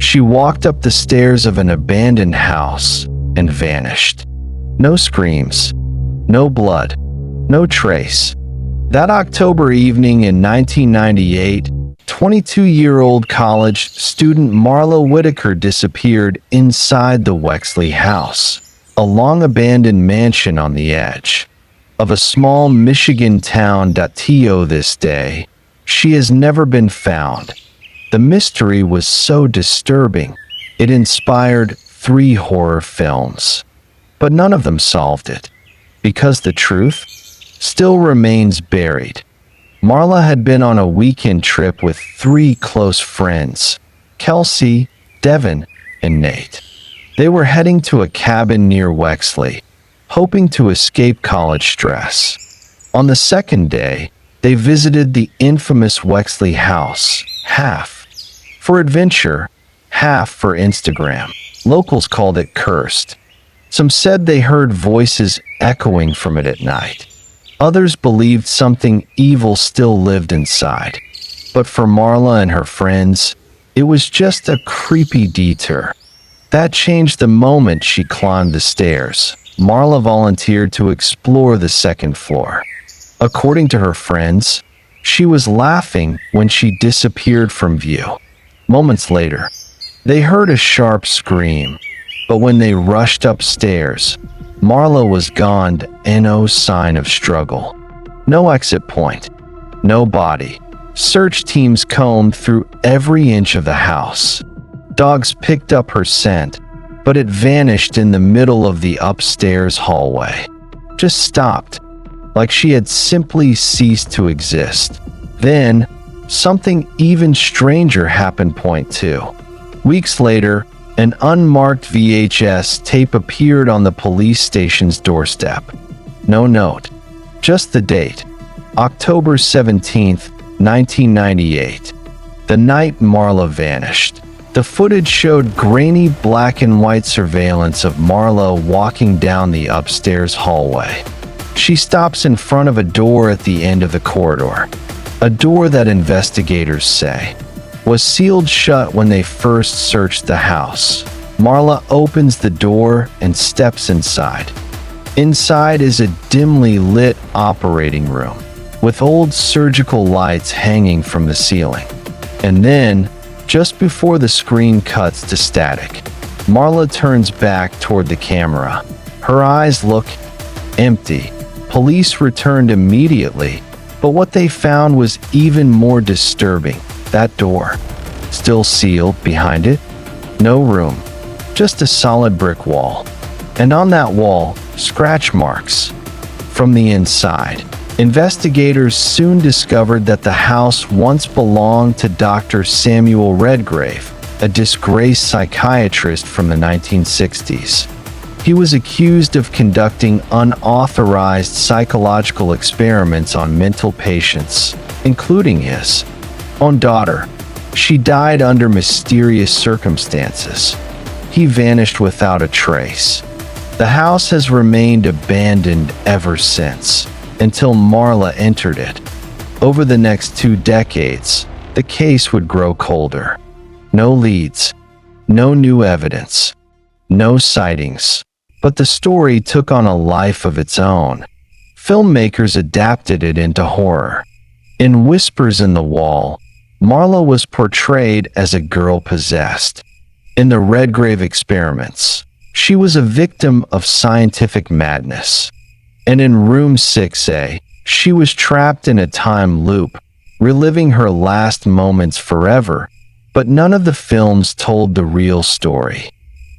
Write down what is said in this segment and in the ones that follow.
She walked up the stairs of an abandoned house and vanished. No screams, no blood, no trace. That October evening in 1998, 22-year-old college student Marla Whitaker disappeared inside the Wexley House, a long-abandoned mansion on the edge of a small Michigan town. To this day, she has never been found. The mystery was so disturbing, it inspired 3 horror films. But none of them solved it, because the truth still remains buried. Marla had been on a weekend trip with 3 close friends, Kelsey, Devin, and Nate. They were heading to a cabin near Wexley, hoping to escape college stress. On the second day, they visited the infamous Wexley House, half for adventure, half for Instagram. Locals called it cursed. Some said they heard voices echoing from it at night. Others believed something evil still lived inside. But for Marla and her friends, it was just a creepy detour. That changed the moment she climbed the stairs. Marla volunteered to explore the second floor. According to her friends, she was laughing when she disappeared from view. Moments later, they heard a sharp scream, but when they rushed upstairs, Marla was gone and no sign of struggle. No exit point, no body. Search teams combed through every inch of the house. Dogs picked up her scent, but it vanished in the middle of the upstairs hallway. Just stopped, like she had simply ceased to exist. Then, something even stranger happened. Point 2. Weeks later, an unmarked VHS tape appeared on the police station's doorstep. No note, just the date, October 17th, 1998, the night Marla vanished. The footage showed grainy black and white surveillance of Marla walking down the upstairs hallway. She stops in front of a door at the end of the corridor, a door that investigators say was sealed shut when they first searched the house. Marla opens the door and steps inside. Inside is a dimly lit operating room, with old surgical lights hanging from the ceiling. And then, just before the screen cuts to static, Marla turns back toward the camera. Her eyes look empty. Police returned immediately, but what they found was even more disturbing. That door, still sealed behind it, no room, just a solid brick wall. And on that wall, scratch marks from the inside. Investigators soon discovered that the house once belonged to Dr. Samuel Redgrave, a disgraced psychiatrist from the 1960s. He was accused of conducting unauthorized psychological experiments on mental patients, including his own daughter. She died under mysterious circumstances. He vanished without a trace. The house has remained abandoned ever since, until Marla entered it. Over the next 2 decades, the case would grow colder. No leads, no new evidence, no sightings. But the story took on a life of its own. Filmmakers adapted it into horror. In Whispers in the Wall, Marla was portrayed as a girl possessed. In the Redgrave experiments, she was a victim of scientific madness. And in Room 6A, she was trapped in a time loop, reliving her last moments forever. But none of the films told the real story,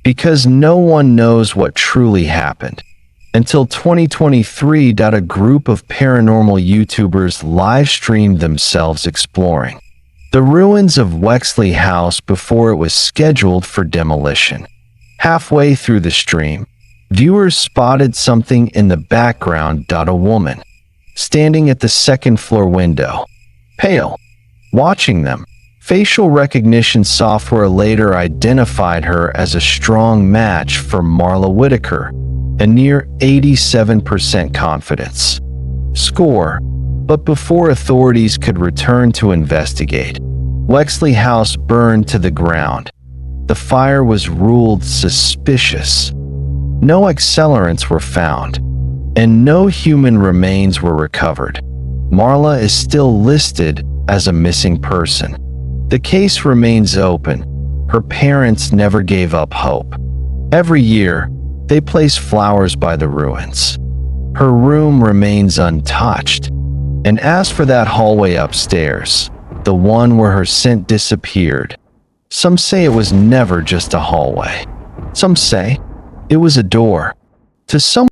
because no one knows what truly happened. Until 2023, a group of paranormal YouTubers live-streamed themselves exploring the ruins of Wexley House before it was scheduled for demolition. Halfway through the stream, viewers spotted something in the background. A woman, standing at the second-floor window, pale, watching them. Facial recognition software later identified her as a strong match for Marla Whitaker, a near 87% confidence score. But before authorities could return to investigate, Wexley House burned to the ground. The fire was ruled suspicious. No accelerants were found, and no human remains were recovered. Marla is still listed as a missing person. The case remains open. Her parents never gave up hope. Every year, they place flowers by the ruins. Her room remains untouched. And as for that hallway upstairs, the one where her scent disappeared, some say it was never just a hallway. Some say it was a door to someone